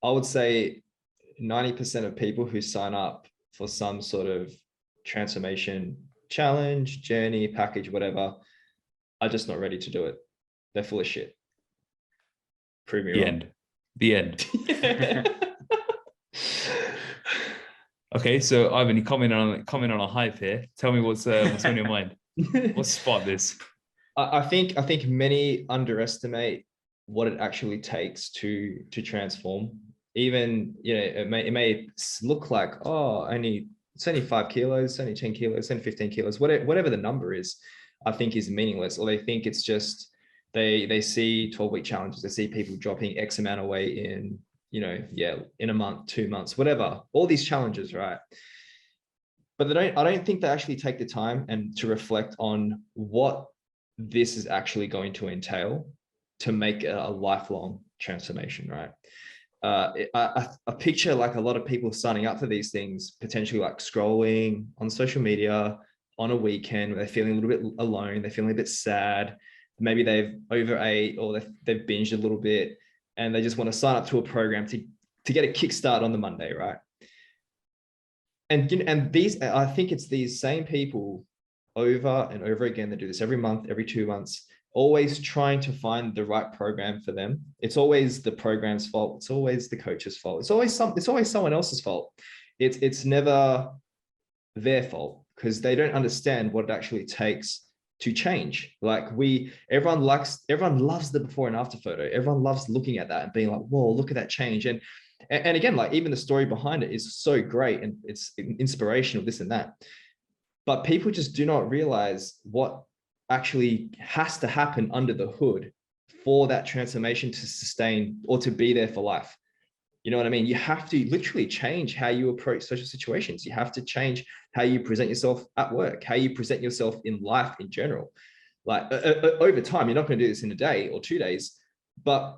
I would say 90% of people who sign up for some sort of transformation challenge, journey, package, whatever, are just not ready to do it. They're full of shit. Prove me The wrong. end. The end. Okay, so Ivan, you comment on a hype here. Tell me what's on your mind. What's spot this? I think many underestimate what it actually takes to transform. Even, you know, it may look like, oh, it's only 5 kilos, it's only 10 kilos, it's only 15 kilos, whatever the number is, I think is meaningless. Or they think it's just they see 12-week challenges, they see people dropping X amount of weight in, you know, in a month, 2 months, whatever, all these challenges, right? But I don't think they actually take the time and to reflect on what this is actually going to entail to make a lifelong transformation, right? I picture like a lot of people signing up for these things, potentially like scrolling on social media on a weekend where they're feeling a little bit alone, they're feeling a bit sad, maybe they've overate or they've binged a little bit, and they just want to sign up to a program to get a kickstart on the Monday, right? And these, I think it's these same people over and over again that do this every month, every 2 months, always trying to find the right program for them. It's always the program's fault. It's always the coach's fault. It's always someone else's fault. It's never their fault, because they don't understand what it actually takes to change. Like everyone loves the before and after photo. Everyone loves looking at that and being like, whoa, look at that change. And again, like even the story behind it is so great and it's inspirational, this and that. But people just do not realize what actually has to happen under the hood for that transformation to sustain or to be there for life. You know what I mean? You have to literally change how you approach social situations. You have to change how you present yourself at work, how you present yourself in life in general. Like over time, you're not going to do this in a day or 2 days, but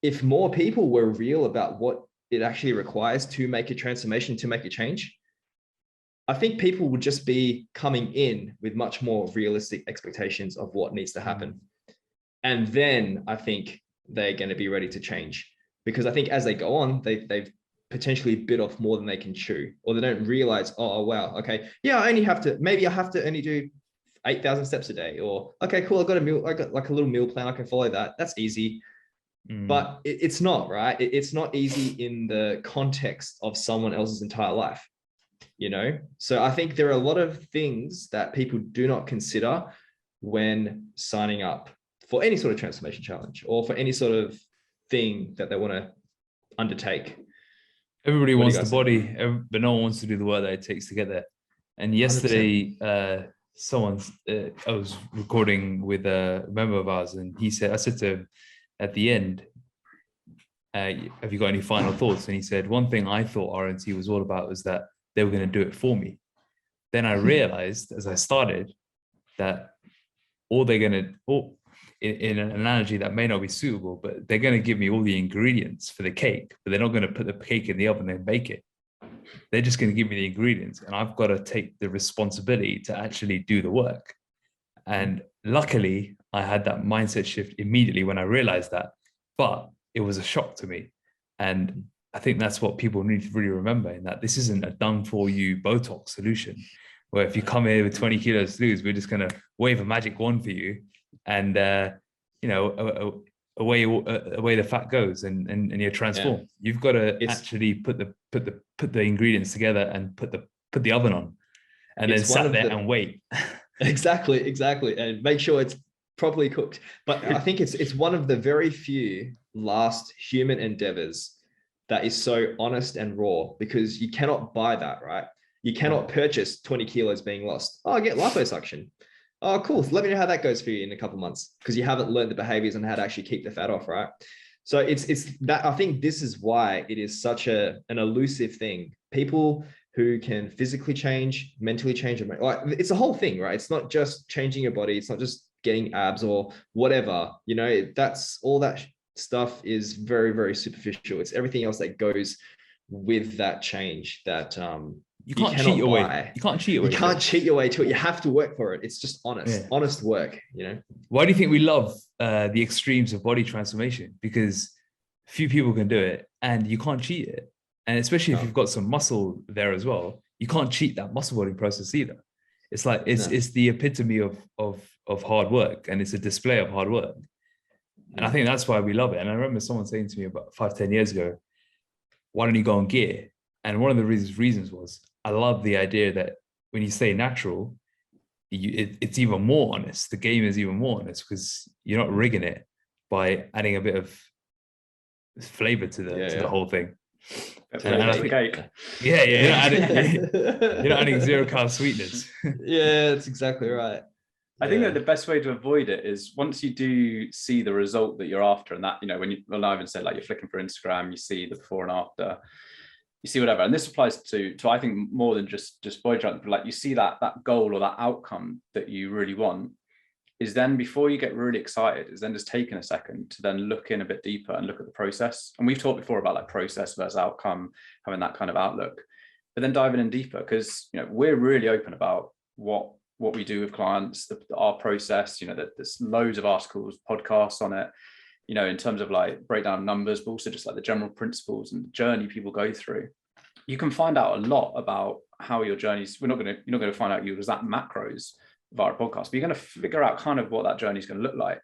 if more people were real about what it actually requires to make a transformation, to make a change, I think people would just be coming in with much more realistic expectations of what needs to happen. And then I think they're going to be ready to change, because I think as they go on, they've potentially bit off more than they can chew, or they don't realize, oh, wow, okay, yeah, maybe I have to only do 8,000 steps a day, or okay, cool, I got like a little meal plan, I can follow that. That's easy. But it's not, right? It's not easy in the context of someone else's entire life. You know, so I think there are a lot of things that people do not consider when signing up for any sort of transformation challenge or for any sort of thing that they want to undertake. Everybody wants the body, but no one wants to do the work that it takes to get there. And yesterday, I was recording with a member of ours, and I said to him at the end, have you got any final thoughts? And he said, one thing I thought RNT was all about was that they were going to do it for me. Then I realized as I started that all they're going to, in an analogy that may not be suitable, but they're going to give me all the ingredients for the cake, but they're not going to put the cake in the oven and bake it. They're just going to give me the ingredients, and I've got to take the responsibility to actually do the work. And luckily, I had that mindset shift immediately when I realized that, but it was a shock to me. And I think that's what people need to really remember, in that this isn't a done-for-you Botox solution, where if you come here with 20 kilos to lose, we're just going to wave a magic wand for you, and away the fat goes, and you're transformed. Yeah. You've got to actually put the ingredients together and put the oven on, and then sat there and wait. Exactly, and make sure it's properly cooked. But I think it's one of the very few last human endeavors that is so honest and raw, because you cannot buy that, right? You cannot purchase 20 kilos being lost. Oh, I get liposuction. Oh, cool. Let me know how that goes for you in a couple of months, because you haven't learned the behaviors on how to actually keep the fat off, right? So it's that, I think this is why it is such an elusive thing. People who can physically change, mentally change, like it's a whole thing, right? It's not just changing your body. It's not just getting abs or whatever, you know, that's all that stuff is very, very superficial. It's everything else that goes with that change that you can't cheat your way. You can't cheat your way to it. You have to work for it. It's just honest work, you know. Why do you think we love the extremes of body transformation? Because few people can do it, and you can't cheat it. And especially if No, you've got some muscle there as well, you can't cheat that muscle building process either. It's like no. it's the epitome of hard work, and it's a display of hard work. And I think that's why we love it. And I remember someone saying to me about 5-10 years ago, why don't you go on gear? And one of the reasons was, I love the idea that when you say natural, it's even more honest. The game is even more honest because you're not rigging it by adding a bit of flavor to the whole thing. And I think, you're not adding 0-carb sweetness. Yeah, that's exactly right. I think that the best way to avoid it is once you do see the result that you're after, and that, you know, when Ivan said, like, you're flicking through Instagram, you see the before and after, you see whatever, and this applies to I think more than just body jump, but like you see that goal or that outcome that you really want, is then before you get really excited, is then just taking a second to then look in a bit deeper and look at the process. And we've talked before about like process versus outcome, having that kind of outlook, but then diving in deeper, because, you know, we're really open about what we do with clients, our process. You know, that there's loads of articles, podcasts on it, you know, in terms of like breakdown numbers, but also just like the general principles and the journey people go through. You can find out a lot about how your journeys. You're not going to find out your exact macros via a podcast, but you're going to figure out kind of what that journey is going to look like.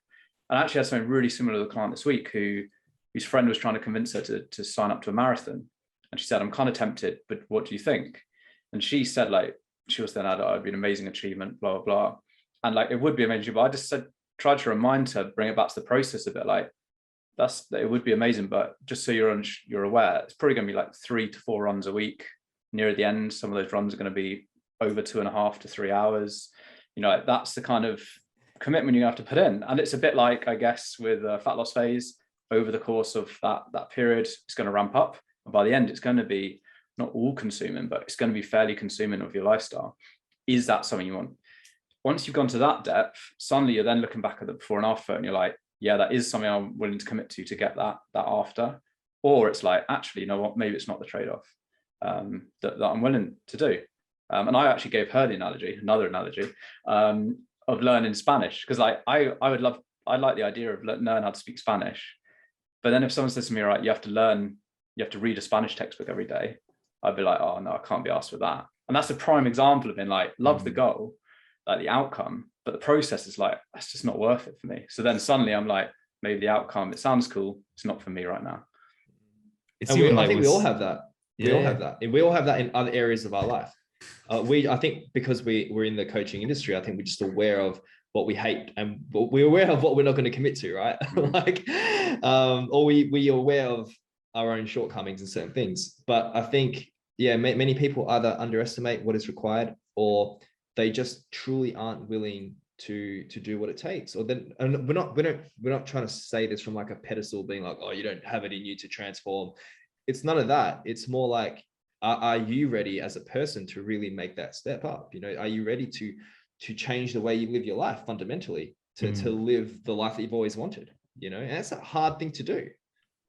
And I actually had something really similar to the client this week whose friend was trying to convince her to sign up to a marathon. And she said, I'm kind of tempted, but what do you think? And she said, like, she was then added, oh, it'd be an amazing achievement, blah, blah, blah. And like, it would be amazing, but I just tried to remind her, bring it back to the process a bit, like, it would be amazing, but just so you're aware, it's probably going to be like 3 to 4 runs a week. Near the end, some of those runs are going to be over 2.5 to 3 hours. You know, like, that's the kind of commitment you have to put in. And it's a bit like, I guess, with a fat loss phase, over the course of that period, it's going to ramp up. And by the end, it's going to be not all consuming, but it's going to be fairly consuming of your lifestyle. Is that something you want? Once you've gone to that depth, suddenly you're then looking back at the before and after, and you're like, yeah, that is something I'm willing to commit to get that after. Or it's like, actually, you know what, maybe it's not the trade-off that I'm willing to do. And I actually gave her another analogy of learning Spanish, because like I like the idea of learning how to speak Spanish. But then if someone says to me, right, you have to read a Spanish textbook every day, I'd be like, oh no, I can't be asked with that. And that's a prime example of being like, love the goal, like the outcome, but the process is like, that's just not worth it for me. So then suddenly I'm like, maybe the outcome, it sounds cool, it's not for me right now. I think we all have that. We all have that. We all have that in other areas of our life. I think because we're in the coaching industry, I think we're just aware of what we hate, and we're aware of what we're not going to commit to, right? Like, or we are aware of our own shortcomings in certain things. But I think, yeah, many people either underestimate what is required, or they just truly aren't willing to do what it takes. Or then, and we're not trying to say this from like a pedestal, being like, oh, you don't have it in you to transform. It's none of that. It's more like, are you ready as a person to really make that step up? You know, are you ready to change the way you live your life fundamentally, to live the life that you've always wanted? You know, and that's a hard thing to do.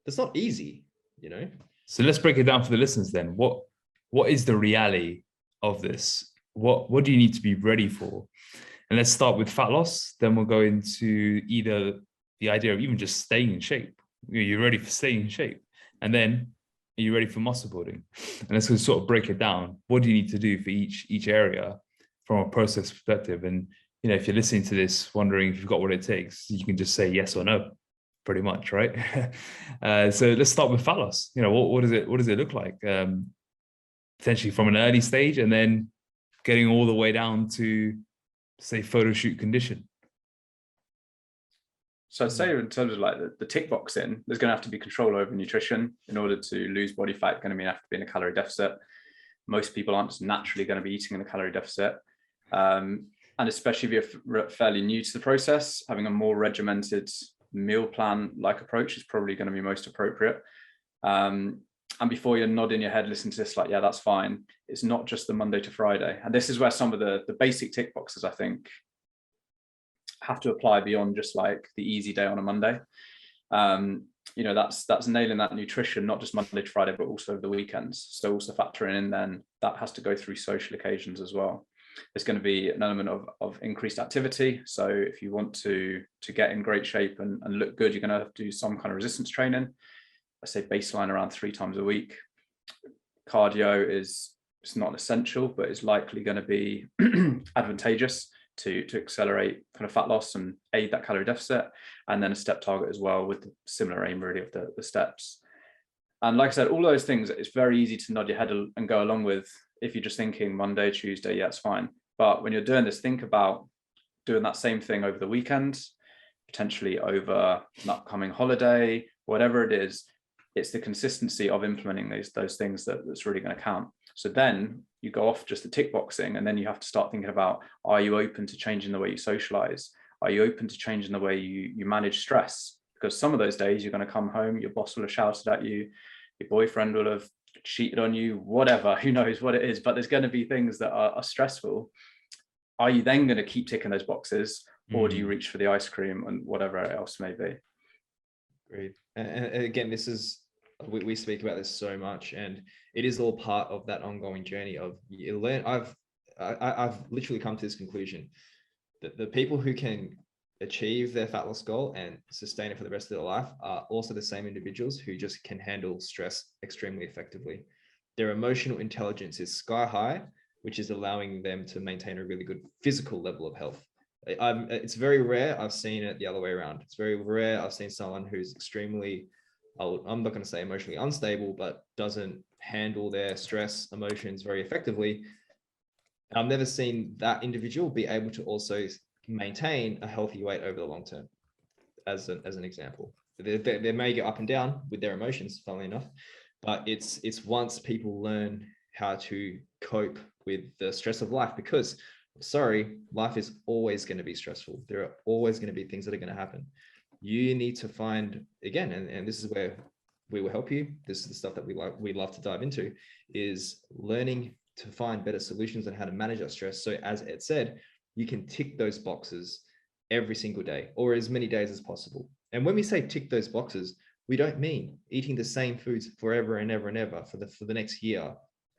It's not easy, you know. So let's break it down for the listeners then. What is the reality of this? What do you need to be ready for? And let's start with fat loss. Then we'll go into either the idea of even just staying in shape. You're ready for staying in shape. And then, are you ready for muscle building? And let's sort of break it down. What do you need to do for each area from a process perspective? And, you know, if you're listening to this, wondering if you've got what it takes, you can just say yes or no, pretty much, right? So let's start with fat loss. You know, what does it look like? Potentially from an early stage, and then getting all the way down to, say, photo shoot condition. So I'd say in terms of like the tick box in, there's going to have to be control over nutrition. In order to lose body fat, going to have to be in a calorie deficit. Most people aren't just naturally going to be eating in a calorie deficit. And especially if you're fairly new to the process, having a more regimented meal plan like approach is probably going to be most appropriate. And before you're nodding your head, listen to this, like, yeah, that's fine. It's not just the Monday to Friday. And this is where some of the basic tick boxes, I think, have to apply beyond just like the easy day on a Monday. You know, that's nailing that nutrition, not just Monday to Friday, but also the weekends. So also factoring in then that has to go through social occasions as well. There's going to be an element of increased activity. So if you want to get in great shape and look good, you're going to have to do some kind of resistance training. I say baseline around 3 times a week. Cardio it's not essential, but it's likely going to be advantageous to accelerate kind of fat loss and aid that calorie deficit. And then a step target as well, with the similar aim really of the steps. And like I said, all those things, it's very easy to nod your head and go along with if you're just thinking Monday, Tuesday, yeah, it's fine. But when you're doing this, think about doing that same thing over the weekend, potentially over an upcoming holiday, whatever it is. It's the consistency of implementing those things that's really going to count. So then you go off just the tick boxing, and then you have to start thinking about, are you open to changing the way you socialize? Are you open to changing the way you manage stress? Because some of those days you're going to come home, your boss will have shouted at you, your boyfriend will have cheated on you, whatever, who knows what it is, but there's going to be things that are stressful. Are you then going to keep ticking those boxes, or do you reach for the ice cream and whatever else may be? Great. And again, this is, we speak about this so much, and it is all part of that ongoing journey of you learn. I've literally come to this conclusion that the people who can achieve their fat loss goal and sustain it for the rest of their life are also the same individuals who just can handle stress extremely effectively. Their emotional intelligence is sky high, which is allowing them to maintain a really good physical level of health. It's very rare I've seen it the other way around. It's very rare I've seen someone who's extremely, I'm not going to say emotionally unstable, but doesn't handle their stress emotions very effectively. I've never seen that individual be able to also maintain a healthy weight over the long term, as an example. They may get up and down with their emotions, funnily enough, but it's once people learn how to cope with the stress of life, because sorry, life is always going to be stressful. There are always going to be things that are going to happen. You need to find, again, and this is where we will help you. This is the stuff that we love to dive into, is learning to find better solutions on how to manage our stress. So as Ed said, you can tick those boxes every single day, or as many days as possible. And when we say tick those boxes, we don't mean eating the same foods forever and ever and ever for the next year.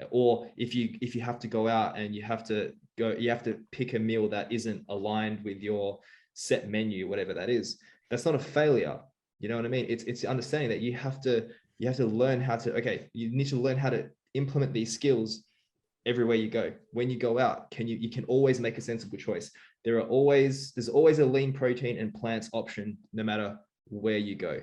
Or if you have to go out and you have to pick a meal that isn't aligned with your set menu, whatever that is, that's not a failure. You know what I mean? It's understanding that you have to learn how to, okay, you need to learn how to implement these skills everywhere you go. When you go out, you can always make a sensible choice. There's always a lean protein and plants option, no matter where you go.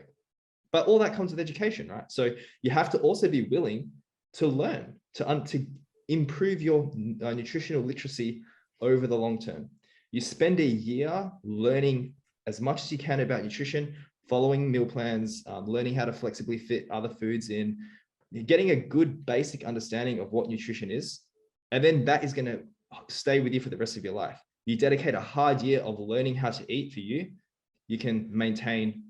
But all that comes with education, right? So you have to also be willing to learn, to improve your nutritional literacy over the long term. You spend a year learning as much as you can about nutrition, following meal plans, learning how to flexibly fit other foods in, getting a good basic understanding of what nutrition is. And then that is going to stay with you for the rest of your life. You dedicate a hard year of learning how to eat for you, you can maintain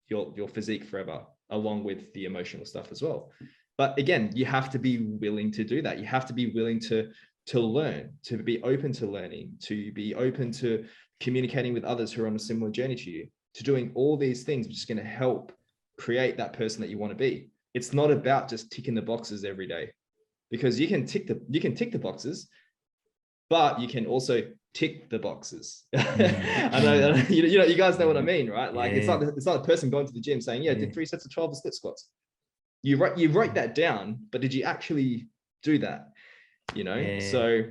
your physique forever, along with the emotional stuff as well. But again, you have to be willing to do that. You have to be willing to learn, to be open to learning, to be open to communicating with others who are on a similar journey to you, to doing all these things, which is going to help create that person that you want to be. It's not about just ticking the boxes every day, because you can tick the boxes, but you can also tick the boxes. I know, you guys know what I mean, right? Like, it's not a person going to the gym saying, yeah, did 3 sets of 12 split squats. You write that down, but did you actually do that? So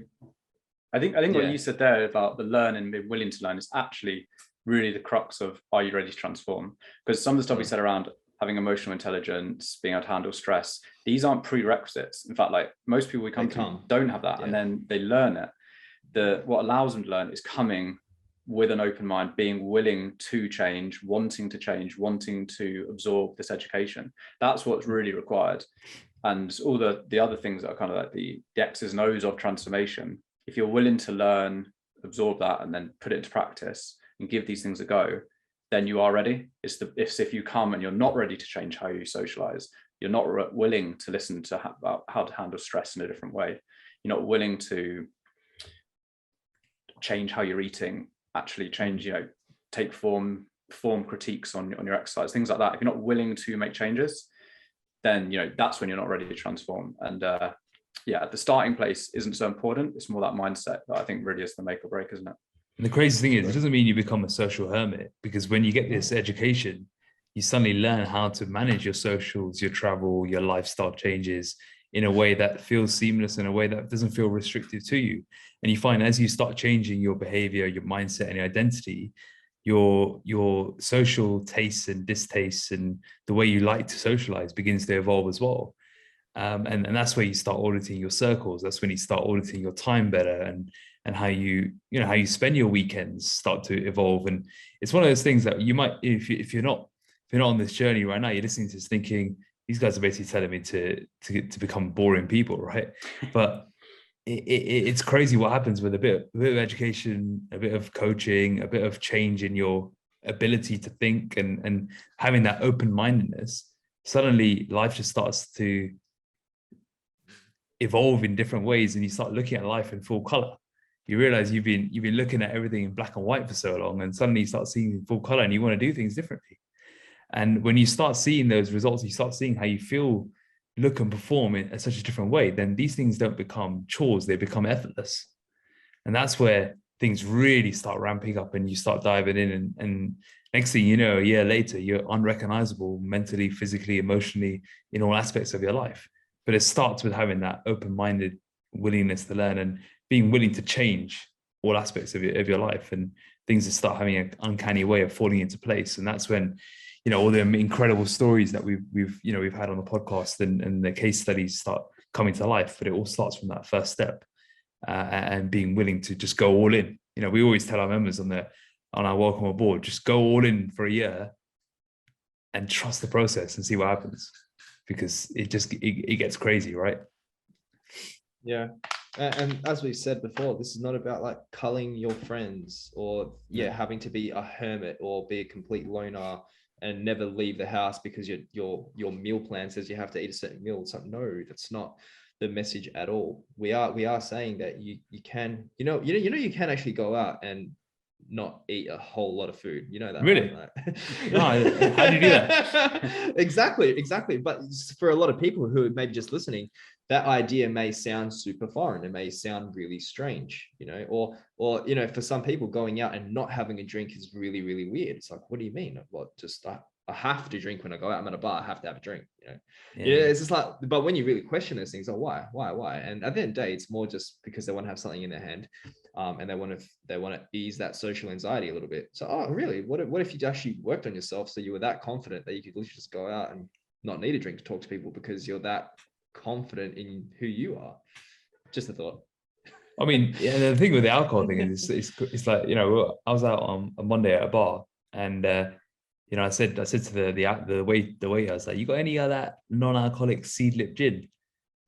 I think what you said there about the learn and being willing to learn is actually really the crux of, are you ready to transform? Because some of the stuff we said around having emotional intelligence, being able to handle stress, these aren't prerequisites. In fact, like most people we come to don't have that, and then they learn it. What allows them to learn is coming with an open mind, being willing to change, wanting to absorb this education. That's what's really required. And all the other things that are kind of like the X's and O's of transformation, if you're willing to learn, absorb that, and then put it into practice and give these things a go, then you are ready. It's if you come and you're not ready to change how you socialize, you're not willing to listen to about how to handle stress in a different way, you're not willing to change how you're eating, actually change, take form critiques on your exercise, things like that. If you're not willing to make changes, then that's when you're not ready to transform. And the starting place isn't so important. It's more that mindset that I think really is the make or break, isn't it? And the crazy thing is, it doesn't mean you become a social hermit, because when you get this education, you suddenly learn how to manage your socials, your travel, your lifestyle changes in a way that feels seamless, in a way that doesn't feel restrictive to you. And you find as you start changing your behavior, your mindset, and your identity, your social tastes and distastes and the way you like to socialize begins to evolve as well. And that's where you start auditing your circles. That's when you start auditing your time better, and how how you spend your weekends start to evolve. And it's one of those things that you might, if you're not on this journey right now, you're listening to this thinking, these guys are basically telling me to become boring people, right? But it's crazy what happens with a bit of education, a bit of coaching, a bit of change in your ability to think, and having that open-mindedness. Suddenly life just starts to evolve in different ways, and you start looking at life in full color. You realize you've been looking at everything in black and white for so long, and suddenly you start seeing in full color, and you want to do things differently. And when you start seeing those results, you start seeing how you feel, look, and perform in such a different way, then these things don't become chores, they become effortless. And that's where things really start ramping up, and you start diving in, and next thing you know, a year later, you're unrecognizable mentally, physically, emotionally, in all aspects of your life. But it starts with having that open-minded willingness to learn, and being willing to change all aspects of your life, and things that start having an uncanny way of falling into place. And that's when, all the incredible stories that we've had on the podcast, and the case studies start coming to life. But it all starts from that first step, and being willing to just go all in. We always tell our members on our welcome aboard, just go all in for a year and trust the process and see what happens, because it gets crazy, right? Yeah. And as we said before, this is not about like culling your friends, or having to be a hermit or be a complete loner and never leave the house because your meal plan says you have to eat a certain meal. It's like, no, that's not the message at all. We are saying that you can, you can actually go out and not eat a whole lot of food. You know that, really? right? No, how do you do that? Exactly. But for a lot of people who may be just listening, that idea may sound super foreign. It may sound really strange, or for some people, going out and not having a drink is really, really weird. It's like, what do you mean? What, just I have to drink when I go out. I'm at a bar, I have to have a drink. It's just like, but when you really question those things, why? And at the end of the day, it's more just because they want to have something in their hand, and they want to ease that social anxiety a little bit. So, really, what if you actually worked on yourself, so you were that confident that you could literally just go out and not need a drink to talk to people because you're that confident in who you are? Just a thought. I mean, the thing with the alcohol thing is it's like, I was out on a Monday at a bar, and I said to the waiter, I was like, you got any of that non-alcoholic seedlip gin?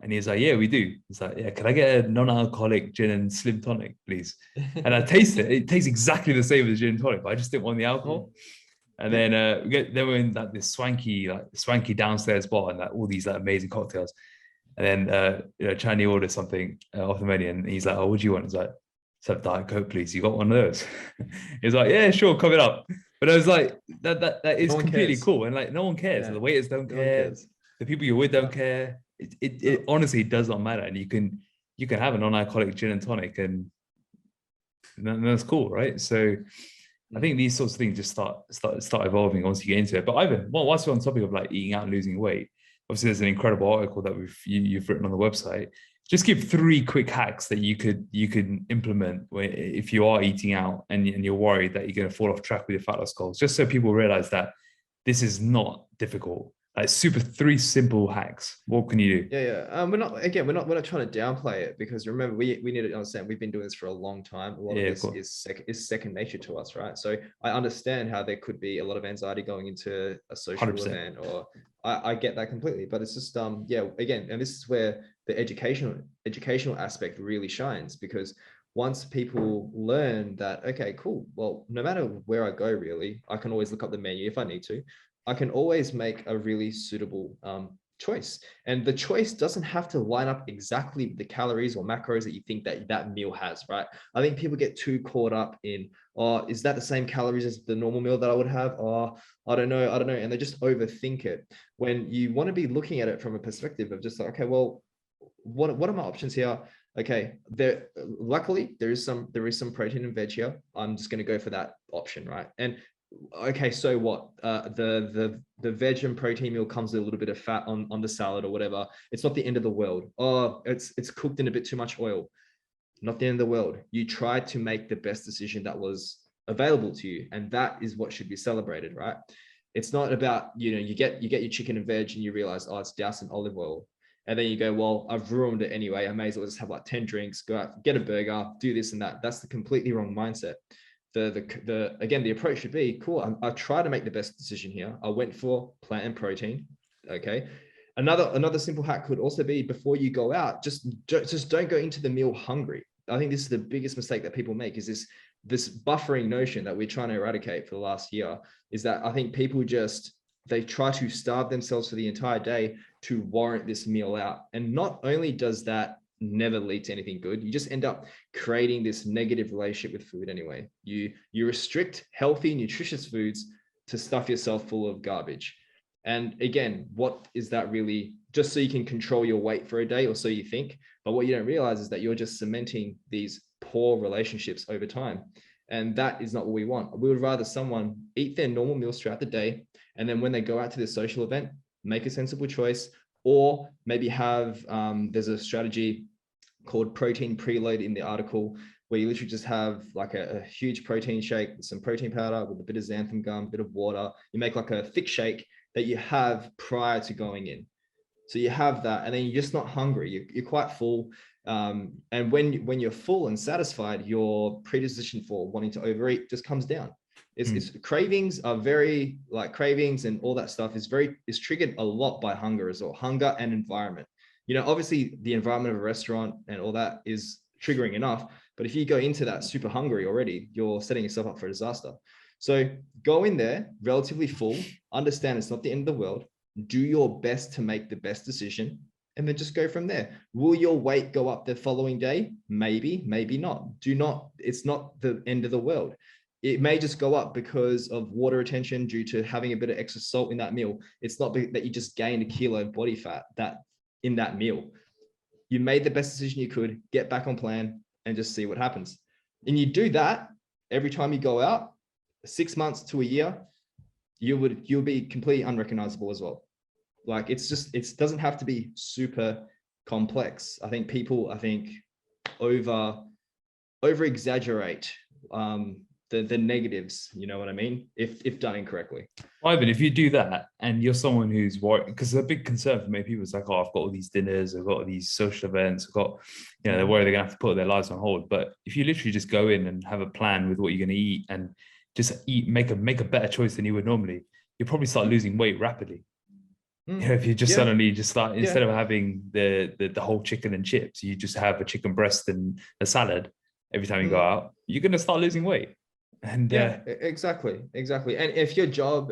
And he was like, yeah, we do. He's like, yeah, can I get a non-alcoholic gin and slim tonic, please? And I tasted it. It tastes exactly the same as gin and tonic, but I just didn't want the alcohol. And then we're in this swanky downstairs bar, and all these amazing cocktails. And then Chandy orders something off the menu, and he's like, oh, what do you want? He's like, let's have Diet Coke, please. You got one of those? He's like, yeah, sure, coming up. But I was like, that is completely cool, and like no one cares. Yeah. The waiters don't care. The people you're with don't care. It honestly does not matter, and you can have a non-alcoholic gin and tonic, and that's cool, right? So I think these sorts of things just start evolving once you get into it. But Ivan, whilst we're on topic of like eating out and losing weight, obviously there's an incredible article that you've written on the website. Just give 3 quick hacks that you could implement if you are eating out and you're worried that you're going to fall off track with your fat loss goals, just so people realize that this is not difficult. Like 3 simple hacks. What can you do? Yeah. We're not trying to downplay it, because remember, we need to understand we've been doing this for a long time. A lot of this is second nature to us, right? So I understand how there could be a lot of anxiety going into a social 100%. event, or I get that completely. But it's just again, and this is where the educational aspect really shines, because once people learn that, okay, cool, well, no matter where I go, really, I can always look up the menu if I need to. I can always make a really suitable choice. And the choice doesn't have to line up exactly the calories or macros that you think that meal has, right? I think people get too caught up in, is that the same calories as the normal meal that I would have? I don't know. And they just overthink it, when you want to be looking at it from a perspective of just like, okay, well, what are my options here? Okay, luckily there is some protein and veg here. I'm just going to go for that option, right? And okay, so what? The veg and protein meal comes with a little bit of fat on the salad or whatever. It's not the end of the world. Oh, it's cooked in a bit too much oil. Not the end of the world. You tried to make the best decision that was available to you, and that is what should be celebrated, right? It's not about, you get your chicken and veg and you realize, oh, it's doused in olive oil. And then you go, well, I've ruined it anyway. I may as well just have like 10 drinks, go out, get a burger, do this and that. That's the completely wrong mindset. Again, the approach should be, cool, I try to make the best decision here. I went for plant and protein. Okay. Another simple hack could also be, before you go out, just don't go into the meal hungry. I think this is the biggest mistake that people make, is this buffering notion that we're trying to eradicate for the last year, is that I think people they try to starve themselves for the entire day to warrant this meal out. And not only does that never lead to anything good, you just end up creating this negative relationship with food anyway. You restrict healthy, nutritious foods to stuff yourself full of garbage. And again, what is that really? Just so you can control your weight for a day, or so you think. But what you don't realize is that you're just cementing these poor relationships over time. And that is not what we want. We would rather someone eat their normal meals throughout the day, and then when they go out to this social event, make a sensible choice, or maybe have, there's a strategy called protein preload in the article, where you literally just have like a huge protein shake with some protein powder with a bit of xanthan gum, a bit of water. You make like a thick shake that you have prior to going in. So you have that, and then you're just not hungry. You're quite full. And when you're full and satisfied, your predisposition for wanting to overeat just comes down. It's cravings are very, like, cravings and all that stuff is triggered a lot by hunger as well. Hunger and environment. Obviously the environment of a restaurant and all that is triggering enough, but if you go into that super hungry already, you're setting yourself up for a disaster. So go in there relatively full, understand it's not the end of the world, do your best to make the best decision, and then just go from there. Will your weight go up the following day? Maybe, maybe not. It's not the end of the world. It may just go up because of water retention due to having a bit of extra salt in that meal. It's not that you just gained a kilo of body fat in that meal. You made the best decision you could, get back on plan and just see what happens. And you do that every time you go out, 6 months to a year, you'll be completely unrecognizable as well. Like, it doesn't have to be super complex. I think people over exaggerate the negatives, you know what I mean? If done incorrectly. Ivan, if you do that and you're someone who's worried, because a big concern for many people is like, oh, I've got all these dinners, I've got all these social events, I've got, they're worried they're gonna have to put their lives on hold. But if you literally just go in and have a plan with what you're gonna eat and just eat, make a better choice than you would normally, you'll probably start losing weight rapidly. If you just suddenly just start, instead of having the whole chicken and chips, you just have a chicken breast and a salad every time you go out, you're going to start losing weight. And exactly. And if your job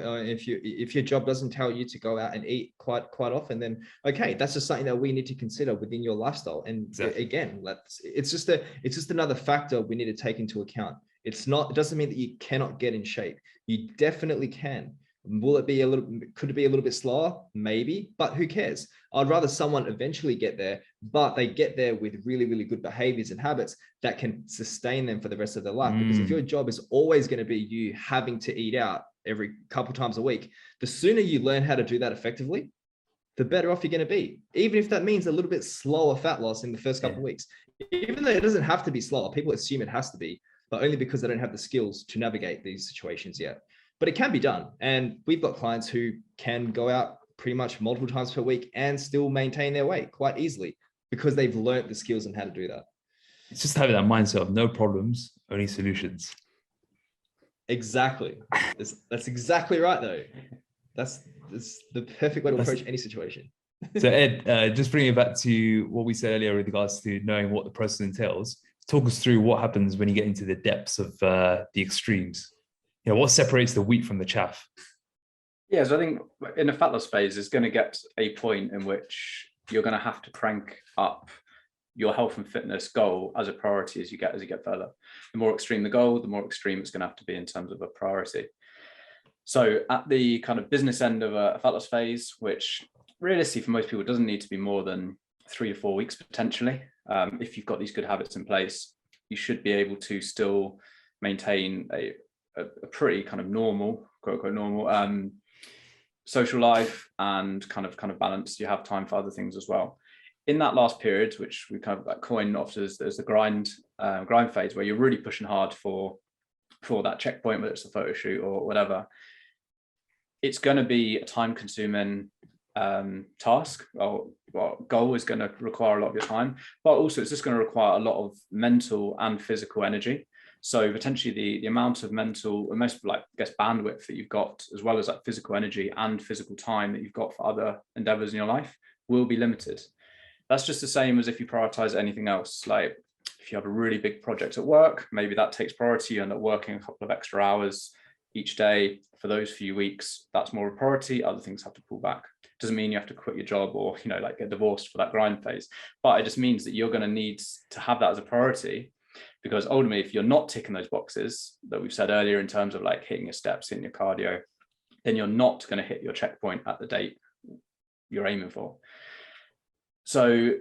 doesn't tell you to go out and eat quite often, then okay, that's just something that we need to consider within your lifestyle. And again, it's just another factor we need to take into account. It doesn't mean that you cannot get in shape. You definitely can. Could it be a little bit slower? Maybe, but who cares? I'd rather someone eventually get there, but they get there with really, really good behaviors and habits that can sustain them for the rest of their life. Because if your job is always going to be you having to eat out every couple times a week, the sooner you learn how to do that effectively, the better off you're going to be. Even if that means a little bit slower fat loss in the first couple of weeks, even though it doesn't have to be slower, people assume it has to be, but only because they don't have the skills to navigate these situations yet. But it can be done. And we've got clients who can go out pretty much multiple times per week and still maintain their weight quite easily because they've learned the skills on how to do that. It's just having that mindset of no problems, only solutions. Exactly. That's exactly right, though. That's the perfect way to approach any situation. So Ed, just bringing it back to what we said earlier with regards to knowing what the process entails, talk us through what happens when you get into the depths of the extremes. What separates the wheat from the chaff? Yeah, so I think in the fat loss phase, there's going to get a point in which you're going to have to crank up your health and fitness goal as a priority as you get further. The more extreme the goal, the more extreme it's going to have to be in terms of a priority. So at the kind of business end of a fat loss phase, which realistically for most people doesn't need to be more than 3 to 4 weeks potentially, if you've got these good habits in place, you should be able to still maintain a a pretty kind of normal, quote unquote normal social life, and kind of balanced. You have time for other things as well. In that last period, which we kind of like coin often as the grind phase, where you're really pushing hard for that checkpoint, whether it's a photo shoot or whatever, it's going to be a time-consuming task. Well, goal is going to require a lot of your time, but also it's just going to require a lot of mental and physical energy. So potentially the amount of mental, and most like, I guess, bandwidth that you've got, as well as that physical energy and physical time that you've got for other endeavors in your life, will be limited. That's just the same as if you prioritize anything else. Like if you have a really big project at work, maybe that takes priority, and at working a couple of extra hours each day for those few weeks, that's more a priority. Other things have to pull back. Doesn't mean you have to quit your job or, you know, like get divorced for that grind phase, but it just means that you're going to need to have that as a priority, because ultimately, if you're not ticking those boxes that we've said earlier in terms of like hitting your steps, hitting your cardio, then you're not going to hit your checkpoint at the date you're aiming for. So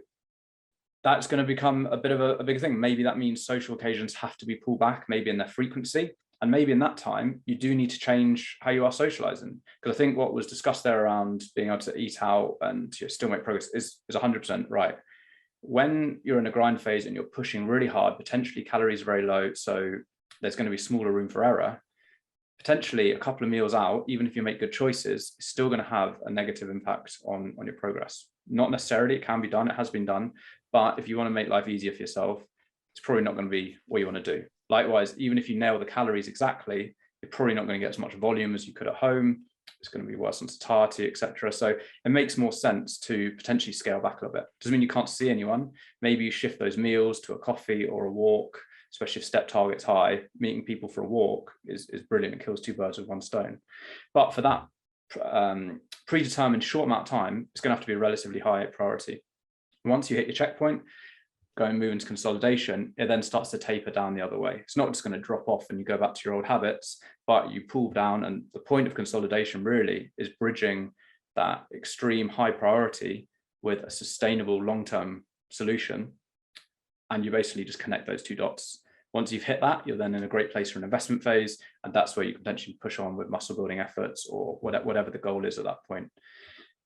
that's going to become a bit of a bigger thing. Maybe that means social occasions have to be pulled back, maybe in their frequency. And maybe in that time, you do need to change how you are socializing. Because I think what was discussed there around being able to eat out and still make progress is 100% right. When you're in a grind phase and you're pushing really hard, potentially calories are very low, so there's going to be smaller room for error. Potentially a couple of meals out, even if you make good choices, is still going to have a negative impact on your progress. Not necessarily, it can be done, it has been done, but if you want to make life easier for yourself, it's probably not going to be what you want to do. Likewise, even if you nail the calories exactly, you're probably not going to get as much volume as you could at home. It's going to be worse on satiety, etc. So it makes more sense to potentially scale back a little bit. Doesn't mean you can't see anyone. Maybe you shift those meals to a coffee or a walk, especially if step target's high. Meeting people for a walk is brilliant. It kills two birds with one stone. But for that predetermined short amount of time, it's going to have to be a relatively high priority. Once you hit your checkpoint, go and move into consolidation, it then starts to taper down the other way. It's not just going to drop off and you go back to your old habits, but you pull down. And the point of consolidation really is bridging that extreme high priority with a sustainable long-term solution. And you basically just connect those two dots. Once you've hit that, you're then in a great place for an investment phase. And that's where you can potentially push on with muscle building efforts or whatever the goal is at that point.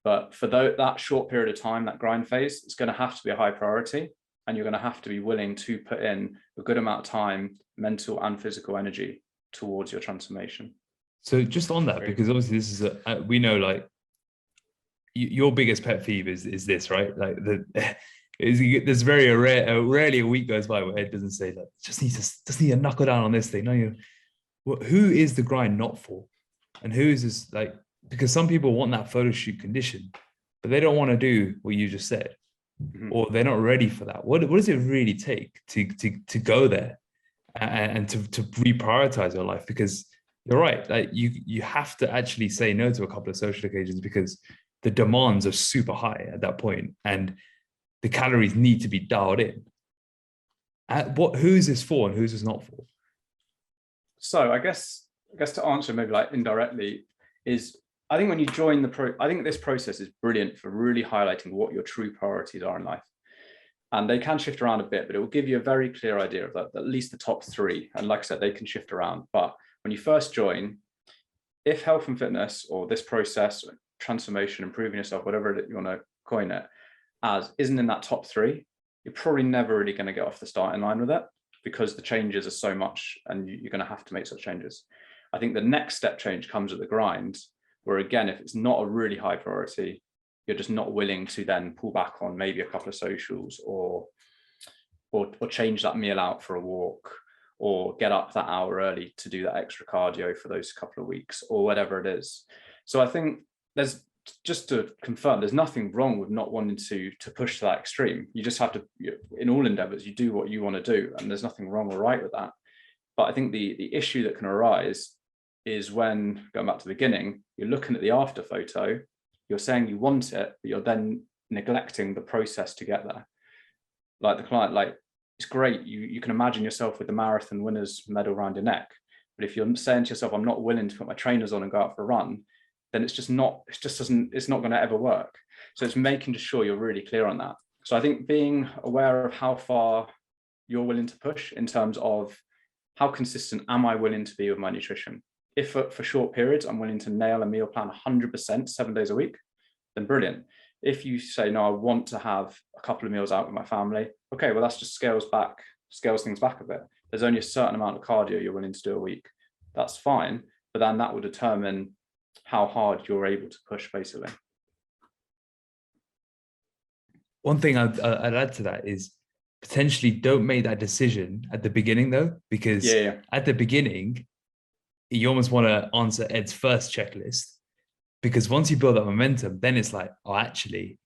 But for that short period of time, that grind phase, it's going to have to be a high priority. And you're going to have to be willing to put in a good amount of time, mental and physical energy towards your transformation. So just on that, because obviously this is we know like your biggest pet peeve is this, right? Like there's rarely a week goes by where Ed doesn't say that just need to knuckle down on this thing. No, who is the grind not for? And who is this like, because some people want that photo shoot condition, but they don't want to do what you just said. Or they're not ready for that. What does it really take to go there and to reprioritize your life? Because you're right, like you have to actually say no to a couple of social occasions because the demands are super high at that point and the calories need to be dialed in. Who's this for and who's this not for? So I guess to answer maybe like indirectly is, I think when you join I think this process is brilliant for really highlighting what your true priorities are in life. And they can shift around a bit, but it will give you a very clear idea of at least the top three. And like I said, they can shift around. But when you first join, if health and fitness or this process, transformation, improving yourself, whatever you want to coin it as, isn't in that top three, you're probably never really going to get off the starting line with it because the changes are so much and you're going to have to make such changes. I think the next step change comes at the grind, where again, if it's not a really high priority, you're just not willing to then pull back on maybe a couple of socials or change that meal out for a walk or get up that hour early to do that extra cardio for those couple of weeks or whatever it is. So I think there's, just to confirm, there's nothing wrong with not wanting to push to that extreme. You just have to, in all endeavors, you do what you want to do and there's nothing wrong or right with that. But I think the issue that can arise is when, going back to the beginning, you're looking at the after photo, you're saying you want it, but you're then neglecting the process to get there. Like the client, like, it's great, you can imagine yourself with the marathon winner's medal around your neck, but if you're saying to yourself, I'm not willing to put my trainers on and go out for a run, then it's not going to ever work. So it's making sure you're really clear on that. So I think being aware of how far you're willing to push in terms of how consistent am I willing to be with my nutrition? If for short periods, I'm willing to nail a meal plan 100%, 7 days a week, then brilliant. If you say, no, I want to have a couple of meals out with my family, okay, well, that's just scales things back a bit. There's only a certain amount of cardio you're willing to do a week. That's fine. But then that will determine how hard you're able to push, basically. One thing I'd add to that is potentially don't make that decision at the beginning, though, because at the beginning, you almost want to answer Ed's first checklist, because once you build that momentum, then it's like, oh, actually,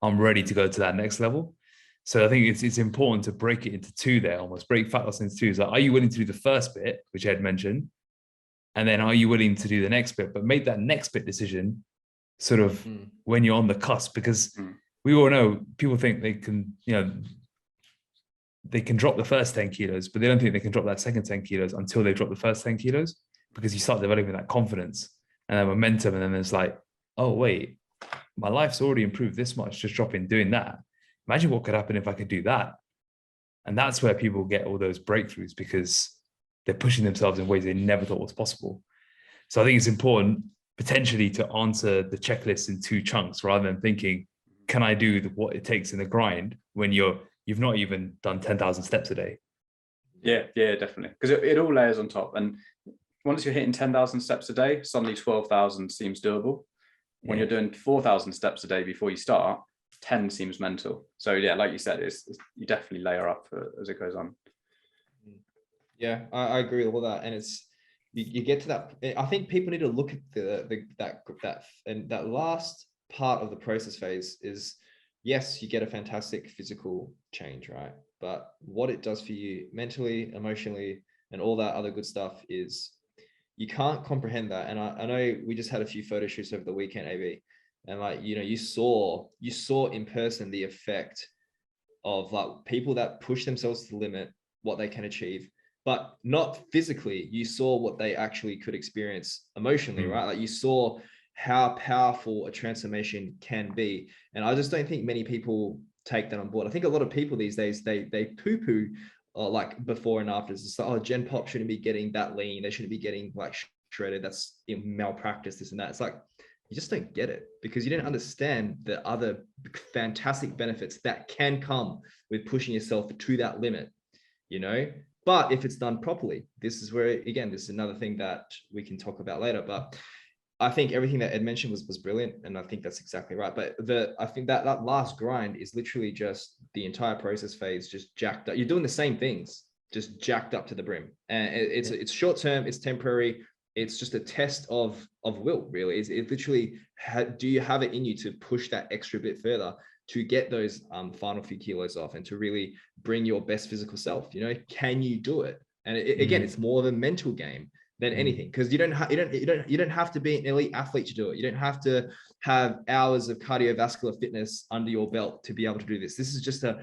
I'm ready to go to that next level. So I think it's important to break it into two there, almost break fat loss into two. So are you willing to do the first bit, which Ed mentioned? And then are you willing to do the next bit? But make that next bit decision sort of when you're on the cusp, because we all know people think they can, they can drop the first 10 kilos, but they don't think they can drop that second 10 kilos until they drop the first 10 kilos, because you start developing that confidence and that momentum. And then it's like, oh, wait, my life's already improved this much, just doing that. Imagine what could happen if I could do that. And that's where people get all those breakthroughs, because they're pushing themselves in ways they never thought was possible. So I think it's important potentially to answer the checklist in two chunks, rather than thinking, can I do what it takes in the grind when you've not even done 10,000 steps a day? Yeah, definitely. Because it all layers on top. And once you're hitting 10,000 steps a day, suddenly 12,000 seems doable. When you're doing 4,000 steps a day before you start, 10 seems mental. So yeah, like you said, you definitely layer up as it goes on. Yeah, I agree with all that. And it's, you get to that. I think people need to look at that last part of the process phase is, yes, you get a fantastic physical change, right? But what it does for you mentally, emotionally, and all that other good stuff is, you can't comprehend that. And I know we just had a few photo shoots over the weekend, AB, and like, you saw in person the effect of like people that push themselves to the limit, what they can achieve, but not physically. You saw what they actually could experience emotionally, right? Like you saw how powerful a transformation can be. And I just don't think many people take that on board. I think a lot of people these days, they poo-poo like before and after. It's like, oh, Gen Pop shouldn't be getting that lean. They shouldn't be getting like shredded. That's malpractice, this and that. It's like, you just don't get it, because you don't understand the other fantastic benefits that can come with pushing yourself to that limit, But if it's done properly, this is where, again, this is another thing that we can talk about later. But I think everything that Ed mentioned was brilliant, and I think that's exactly right. But I think that last grind is literally just the entire process phase, just jacked up. You're doing the same things, just jacked up to the brim, and it's short term, it's temporary. It's just a test of will, really. It literally, do you have it in you to push that extra bit further to get those final few kilos off and to really bring your best physical self? Can you do it? And again, it's more of a mental game than anything, because you don't have to be an elite athlete to do it. You don't have to have hours of cardiovascular fitness under your belt to be able to do this. This is just a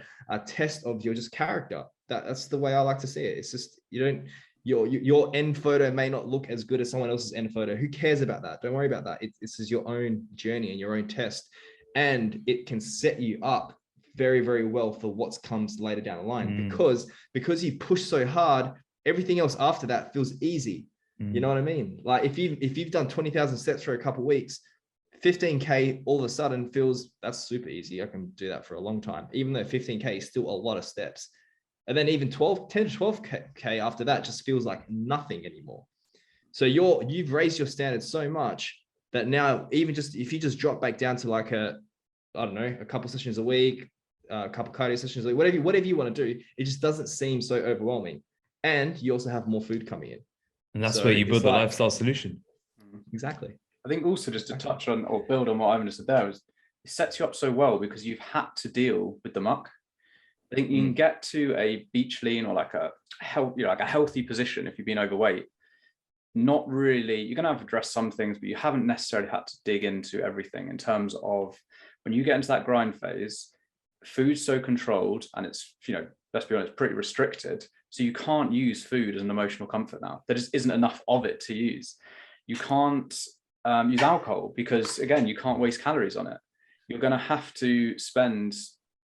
test of your just character. That's the way I like to see it. It's just, your end photo may not look as good as someone else's end photo. Who cares about that? Don't worry about that. This is your own journey and your own test, and it can set you up very, very well for what comes later down the line, because you push so hard, everything else after that feels easy. You know what I mean? Like if you've done 20,000 steps for a couple of weeks, 15K all of a sudden that's super easy. I can do that for a long time, even though 15K is still a lot of steps. And then even 10 to 12K after that just feels like nothing anymore. So you've raised your standards so much that now, even just if you just drop back down to like a couple sessions a week, a couple cardio sessions a week, whatever you want to do, it just doesn't seem so overwhelming. And you also have more food coming in. And that's where you build the lifestyle solution. Exactly. I think also just to touch on or build on what Ivan just said there, is it sets you up so well because you've had to deal with the muck. I think you can get to a beach lean or like a healthy position if you've been overweight. Not really, you're going to have to address some things, but you haven't necessarily had to dig into everything in terms of when you get into that grind phase, food's so controlled and it's, let's be honest, pretty restricted. So you can't use food as an emotional comfort now. There just isn't enough of it to use. You can't use alcohol because, again, you can't waste calories on it. You're going to have to spend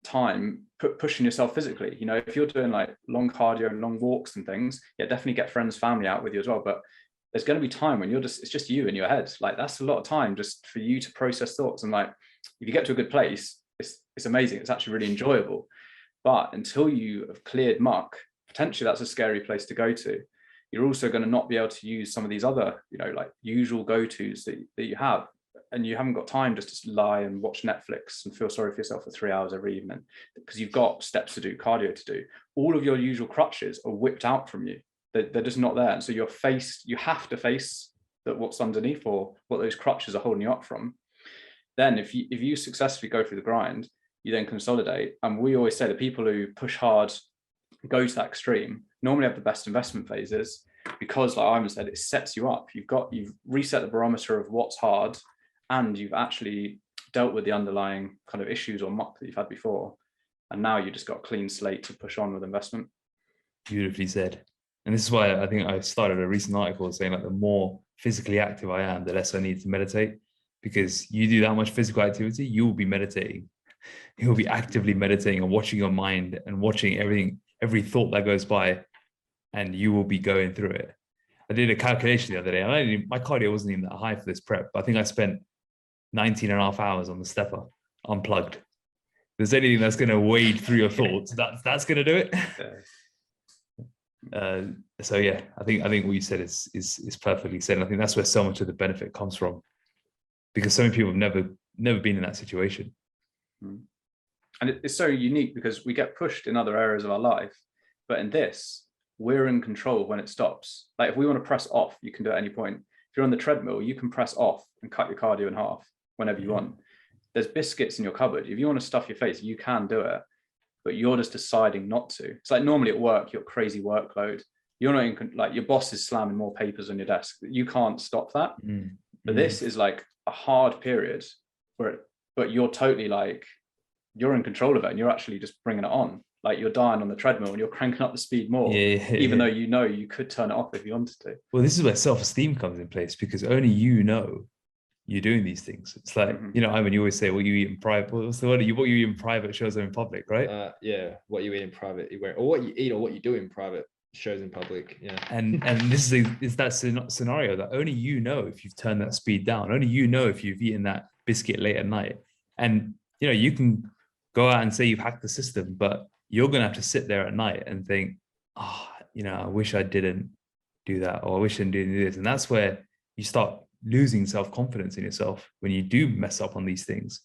time pushing yourself physically. You know, if you're doing like long cardio and long walks and things, yeah, definitely get friends, family out with you as well. But there's going to be time when it's just you in your head. Like that's a lot of time just for you to process thoughts. And like, if you get to a good place, it's amazing. It's actually really enjoyable. But until you have cleared muck, potentially that's a scary place to go to. You're also going to not be able to use some of these other, you know, like usual go-tos that you have. And you haven't got time just to lie and watch Netflix and feel sorry for yourself for 3 hours every evening, because you've got steps to do, cardio to do. All of your usual crutches are whipped out from you. They're just not there. And so you have to face that what's underneath, or what those crutches are holding you up from. Then if you successfully go through the grind, you then consolidate. And we always say the people who push hard, go to that extreme, normally have the best investment phases, because like Ivan said, it sets you up. You've reset the barometer of what's hard, and you've actually dealt with the underlying kind of issues or muck that you've had before. And now you just got a clean slate to push on with investment. Beautifully said. And this is why I think I started a recent article saying like the more physically active I am, the less I need to meditate, because you do that much physical activity, you will be meditating. You'll be actively meditating and watching your mind and watching everything, every thought that goes by, and you will be going through it. I did a calculation the other day, and my cardio wasn't even that high for this prep, but I think I spent 19 and a half hours on the stepper, unplugged. If there's anything that's going to wade through your thoughts, that's going to do it. So yeah, I think what you said is perfectly said. And I think that's where so much of the benefit comes from, because so many people have never been in that situation. And it's so unique because we get pushed in other areas of our life, but in this, we're in control when it stops. Like if we want to press off, you can do it at any point. If you're on the treadmill, you can press off and cut your cardio in half whenever you want. There's biscuits in your cupboard. If you want to stuff your face, you can do it, but you're just deciding not to. It's like normally at work, your crazy workload, you're not in, like your boss is slamming more papers on your desk. You can't stop that. But this is like a hard period but you're totally like, you're in control of it, and you're actually just bringing it on. Like you're dying on the treadmill and you're cranking up the speed more, even though you know you could turn it off if you wanted to. Well, this is where self-esteem comes in place, because only you know you're doing these things. It's like, you know, Ivan, you always say, what you eat in private, what's the word? What you eat in private shows up in public, right? Yeah, what you eat in private, or what you eat or what you do in private shows in public. Yeah. And this is that scenario that only you know if you've turned that speed down. Only you know if you've eaten that biscuit late at night. And, you know, you can go out and say you've hacked the system, but you're going to have to sit there at night and think, you know, I wish I didn't do that, or I wish I didn't do this. And that's where you start losing self-confidence in yourself, when you do mess up on these things.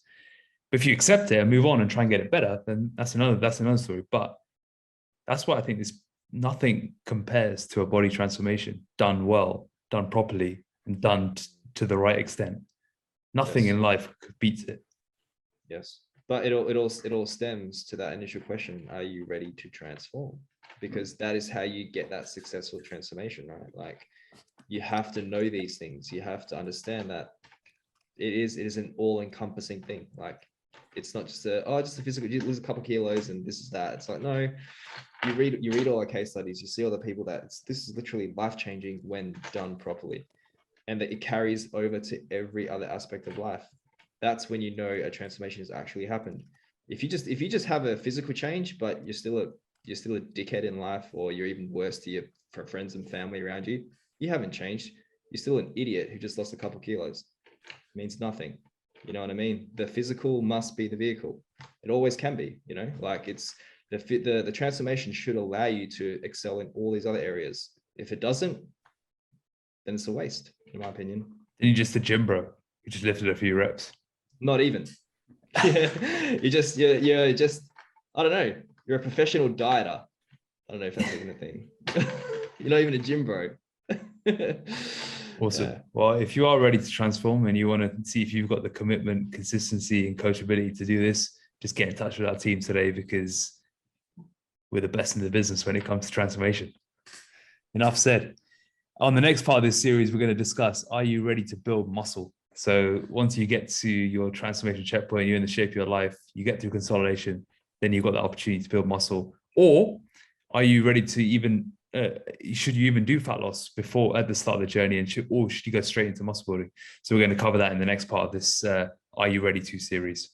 But if you accept it and move on and try and get it better, then that's another story. But that's why I think nothing compares to a body transformation done well, done properly, and done to the right extent. Nothing in life could beat it. Yes. But it all stems to that initial question: are you ready to transform? Because that is how you get that successful transformation, right? Like you have to know these things. You have to understand that it is an all-encompassing thing. Like it's not just just a physical, you lose a couple of kilos and this is that. It's like, no, you read all the case studies, you see all the people this is literally life-changing when done properly, and that it carries over to every other aspect of life. That's when you know a transformation has actually happened. If you just have a physical change, but you're still a dickhead in life, or you're even worse to your friends and family around you, you haven't changed. You're still an idiot who just lost a couple of kilos. It means nothing. You know what I mean? The physical must be the vehicle. It always can be, you know, like it's the transformation should allow you to excel in all these other areas. If it doesn't, then it's a waste, in my opinion. And you're just a gym bro. You just lifted a few reps. Not even. You're just, I don't know. You're a professional dieter. I don't know if that's even a thing. You're not even a gym bro. Awesome. Yeah. Well, if you are ready to transform and you want to see if you've got the commitment, consistency, and coachability to do this, just get in touch with our team today, because we're the best in the business when it comes to transformation. Enough said. On the next part of this series, we're going to discuss, are you ready to build muscle? So once you get to your transformation checkpoint, you're in the shape of your life, you get through consolidation, then you've got the opportunity to build muscle. Or are you ready to even, should you even do fat loss before at the start of the journey, and should you go straight into muscle building? So we're going to cover that in the next part of this Are You Ready To series.